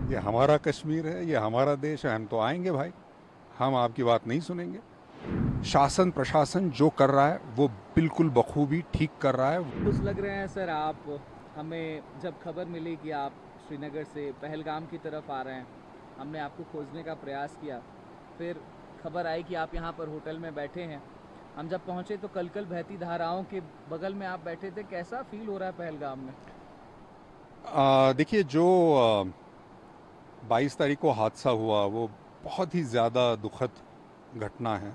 ये हमारा कश्मीर है, ये हमारा देश है, हम तो आएंगे भाई, हम आपकी बात नहीं सुनेंगे। शासन प्रशासन जो कर रहा है वो बिल्कुल बखूबी ठीक कर रहा है। खुश लग रहे हैं सर आप? हमें जब खबर मिली कि आप श्रीनगर से पहलगाम की तरफ आ रहे हैं, हमने आपको खोजने का प्रयास किया। फिर खबर आई कि आप यहाँ पर होटल में बैठे हैं। हम जब पहुँचे तो कल बहती धाराओं के बगल में आप बैठे थे। कैसा फील हो रहा है पहलगाम में? देखिए, जो 22 तारीख को हादसा हुआ वो बहुत ही ज़्यादा दुखद घटना है।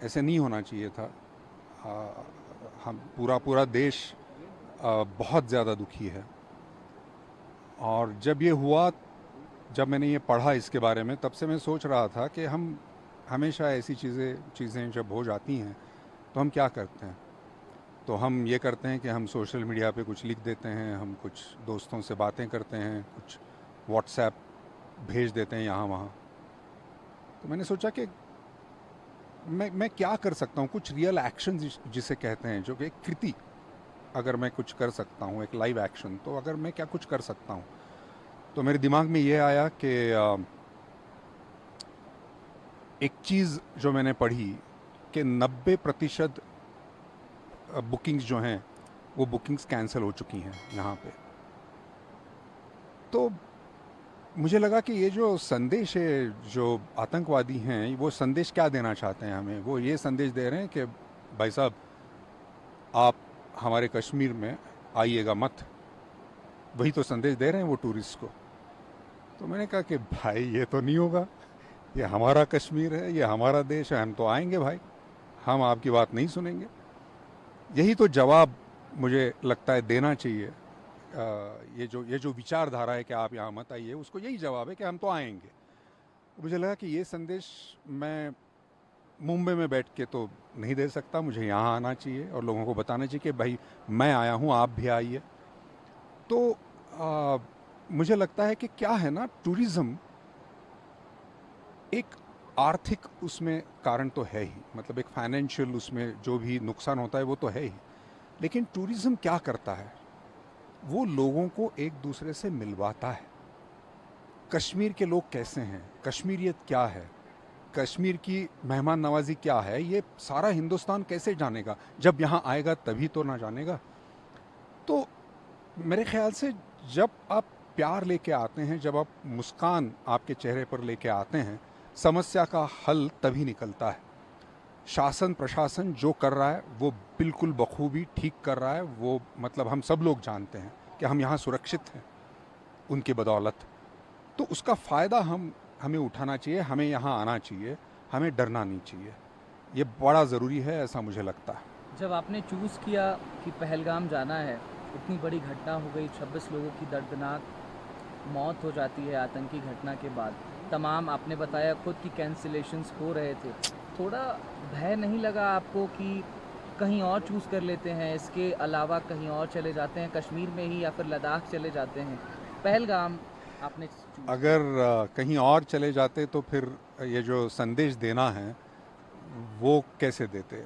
ऐसे नहीं होना चाहिए था। आ, हम पूरा पूरा देश बहुत ज़्यादा दुखी है। और जब ये हुआ, जब मैंने ये पढ़ा इसके बारे में, तब से मैं सोच रहा था कि हम हमेशा ऐसी चीज़ें जब हो जाती हैं तो हम क्या करते हैं। तो हम ये करते हैं कि हम सोशल मीडिया पे कुछ लिख देते हैं, हम कुछ दोस्तों से बातें करते हैं, कुछ व्हाट्सएप भेज देते हैं यहाँ वहाँ। तो मैंने सोचा कि मैं क्या कर सकता हूँ, कुछ रियल एक्शन जिसे कहते हैं, जो कि एक कृति अगर मैं कुछ कर सकता हूँ, एक लाइव एक्शन, तो अगर मैं क्या कुछ कर सकता हूँ। तो मेरे दिमाग में ये आया कि एक चीज़ जो मैंने पढ़ी कि 90% बुकिंग्स जो हैं वो बुकिंग्स कैंसिल हो चुकी हैं यहाँ पे। तो मुझे लगा कि ये जो संदेश है, जो आतंकवादी हैं, वो संदेश क्या देना चाहते हैं हमें। वो ये संदेश दे रहे हैं कि भाई साहब, आप हमारे कश्मीर में आइएगा मत। वही तो संदेश दे रहे हैं वो टूरिस्ट को। तो मैंने कहा कि भाई ये तो नहीं होगा, ये हमारा कश्मीर है, ये हमारा देश है, हम तो आएंगे भाई, हम आपकी बात नहीं सुनेंगे। यही तो जवाब मुझे लगता है देना चाहिए। ये जो विचारधारा है कि आप यहाँ मत आइए, उसको यही जवाब है कि हम तो आएंगे। मुझे लगा कि ये संदेश मैं मुंबई में बैठ के तो नहीं दे सकता, मुझे यहाँ आना चाहिए और लोगों को बताना चाहिए कि भाई मैं आया हूँ, आप भी आइए। तो आ, मुझे लगता है कि क्या है ना, टूरिज़्म एक आर्थिक उसमें कारण तो है ही, मतलब एक फाइनेंशियल उसमें जो भी नुकसान होता है वो तो है ही। लेकिन टूरिज़्म क्या करता है, वो लोगों को एक दूसरे से मिलवाता है। कश्मीर के लोग कैसे हैं, कश्मीरियत क्या है, कश्मीर की मेहमान नवाजी क्या है, ये सारा हिंदुस्तान कैसे जानेगा। जब यहाँ आएगा तभी तो ना जानेगा। तो मेरे ख्याल से जब आप प्यार लेके आते हैं, जब आप मुस्कान आपके चेहरे पर लेके आते हैं, समस्या का हल तभी निकलता है। शासन प्रशासन जो कर रहा है वो बिल्कुल बखूबी ठीक कर रहा है। वो मतलब हम सब लोग जानते हैं कि हम यहाँ सुरक्षित हैं उनकी बदौलत। तो उसका फ़ायदा हमें उठाना चाहिए, हमें यहाँ आना चाहिए, हमें डरना नहीं चाहिए। ये बड़ा ज़रूरी है, ऐसा मुझे लगता है। जब आपने चूज़ किया कि पहलगाम जाना है, इतनी बड़ी घटना हो गई, 26 लोगों की दर्दनाक मौत हो जाती है आतंकी घटना के बाद। तमाम आपने बताया खुद की कैंसिलेशंस हो रहे थे। थोड़ा भय नहीं लगा आपको कि कहीं और चूज़ कर लेते हैं, इसके अलावा कहीं और चले जाते हैं, कश्मीर में ही, या फिर लद्दाख चले जाते हैं? पहलगाम आपने चूज़ किया। अगर कहीं और चले जाते तो फिर ये जो संदेश देना है वो कैसे देते।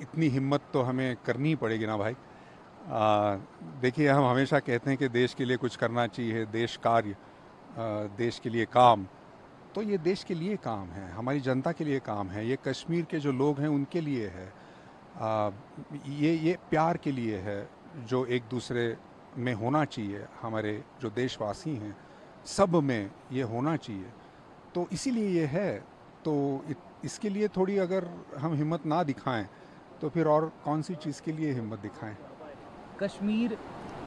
इतनी हिम्मत तो हमें करनी ही पड़ेगी ना भाई। देखिए, हम हमेशा कहते हैं कि देश के लिए कुछ करना चाहिए, देश कार्य, देश के लिए काम। तो ये देश के लिए काम है, हमारी जनता के लिए काम है, ये कश्मीर के जो लोग हैं उनके लिए है। आ, ये प्यार के लिए है जो एक दूसरे में होना चाहिए। हमारे जो देशवासी हैं सब में ये होना चाहिए। तो इसीलिए ये है। तो इसके लिए थोड़ी अगर हम हिम्मत ना दिखाएं तो फिर और कौन सी चीज़ के लिए हिम्मत दिखाएं। कश्मीर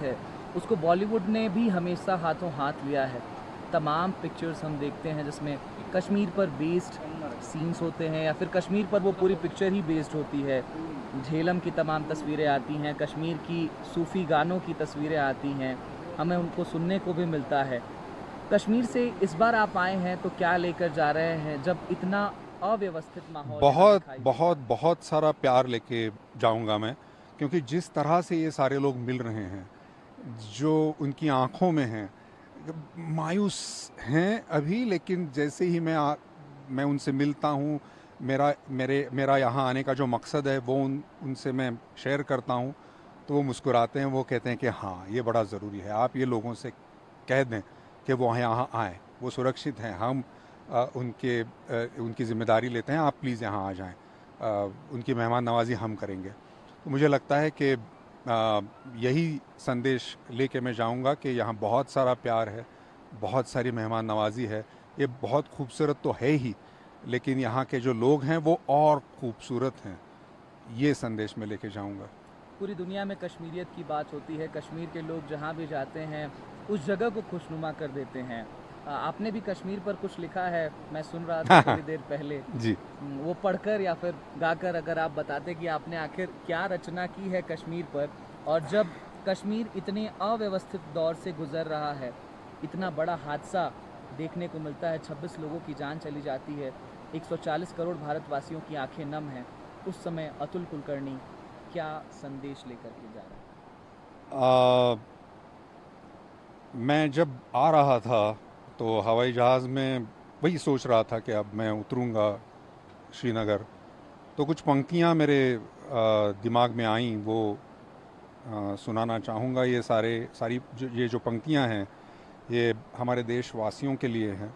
है, उसको बॉलीवुड ने भी हमेशा हाथों हाथ लिया है। तमाम पिक्चर्स हम देखते हैं जिसमें कश्मीर पर बेस्ड सीन्स होते हैं, या फिर कश्मीर पर वो पूरी पिक्चर ही बेस्ड होती है। झेलम की तमाम तस्वीरें आती हैं, कश्मीर की सूफ़ी गानों की तस्वीरें आती हैं, हमें उनको सुनने को भी मिलता है। कश्मीर से इस बार आप आए हैं तो क्या लेकर जा रहे हैं, जब इतना अव्यवस्थित माहौल यहाँ बहुत दिखाई देता बहुत है? बहुत सारा प्यार लेके जाऊंगा मैं। क्योंकि जिस तरह से ये सारे लोग मिल रहे हैं, जो उनकी आंखों में है, मायूस हैं अभी, लेकिन जैसे ही मैं उनसे मिलता हूँ, मेरा यहाँ आने का जो मकसद है वो उनसे मैं शेयर करता हूँ, तो वो मुस्कुराते हैं, वो कहते हैं कि हाँ ये बड़ा ज़रूरी है। आप ये लोगों से कह दें कि वो यहाँ आएँ, वो सुरक्षित हैं, हम उनकी ज़िम्मेदारी लेते हैं, आप प्लीज़ यहाँ आ जाएँ, उनकी मेहमान नवाज़ी हम करेंगे। तो मुझे लगता है कि यही संदेश लेके मैं जाऊँगा कि यहाँ बहुत सारा प्यार है, बहुत सारी मेहमान नवाज़ी है। ये बहुत खूबसूरत तो है ही, लेकिन यहाँ के जो लोग हैं वो और खूबसूरत हैं। ये संदेश मैं लेके जाऊँगा। पूरी दुनिया में कश्मीरियत की बात होती है, कश्मीर के लोग जहाँ भी जाते हैं उस जगह को खुशनुमा कर देते हैं। आपने भी कश्मीर पर कुछ लिखा है, मैं सुन रहा था थोड़ी देर पहले। जी। वो पढ़कर या फिर गाकर अगर आप बताते कि आपने आखिर क्या रचना की है कश्मीर पर, और जब कश्मीर इतने अव्यवस्थित दौर से गुजर रहा है, इतना बड़ा हादसा देखने को मिलता है, 26 लोगों की जान चली जाती है, 140 करोड़ भारतवासियों की आंखें नम हैं, उस समय अतुल कुलकर्णी क्या संदेश लेकर के जा रहा है? मैं जब आ रहा था तो हवाई जहाज़ में वही सोच रहा था कि अब मैं उतरूँगा श्रीनगर, तो कुछ पंक्तियाँ मेरे दिमाग में आईं, वो सुनाना चाहूँगा। ये सारी ये जो पंक्तियाँ हैं ये हमारे देशवासियों के लिए हैं,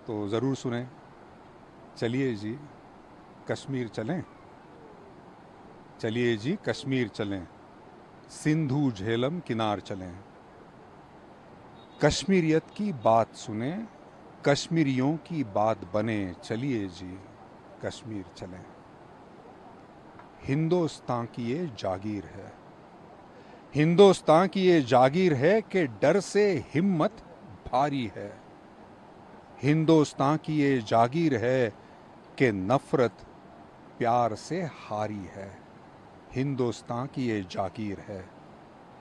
तो ज़रूर सुनें। चलिए जी कश्मीर चलें, चलिए जी कश्मीर चलें, सिंधु झेलम किनार चलें, कश्मीरियत की बात सुने, कश्मीरियों की बात बने, चलिए जी कश्मीर चलें। हिंदुस्तान की ये जागीर है, हिंदुस्तान की ये जागीर है कि डर से हिम्मत भारी है, हिंदुस्तान की ये जागीर है कि नफरत प्यार से हारी है, हिंदुस्तान की ये जागीर है,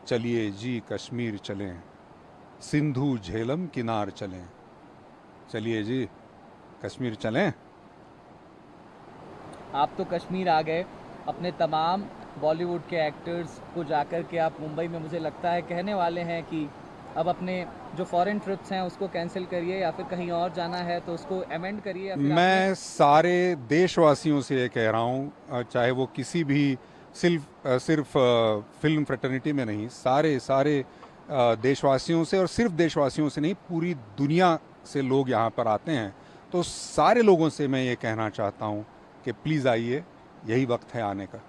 चलिए जी कश्मीर चलें, सिंधु झेलम किनार चलें, चलिए जी कश्मीर चलें। आप तो कश्मीर आ गए, अपने तमाम बॉलीवुड के एक्टर्स को जाकर के आप मुंबई में मुझे लगता है कहने वाले हैं कि अब अपने जो फॉरेन ट्रिप्स हैं उसको कैंसिल करिए, या फिर कहीं और जाना है तो उसको अमेंड करिए, या फिर मैं सारे देशवासियों से ये कह रहा हूँ, चाहे वो किसी भी सिर्फ फिल्म फ्रेटर्निटी में नहीं, सारे देशवासियों से, और सिर्फ देशवासियों से नहीं, पूरी दुनिया से लोग यहाँ पर आते हैं, तो सारे लोगों से मैं ये कहना चाहता हूँ कि प्लीज़ आइए, यही वक्त है आने का।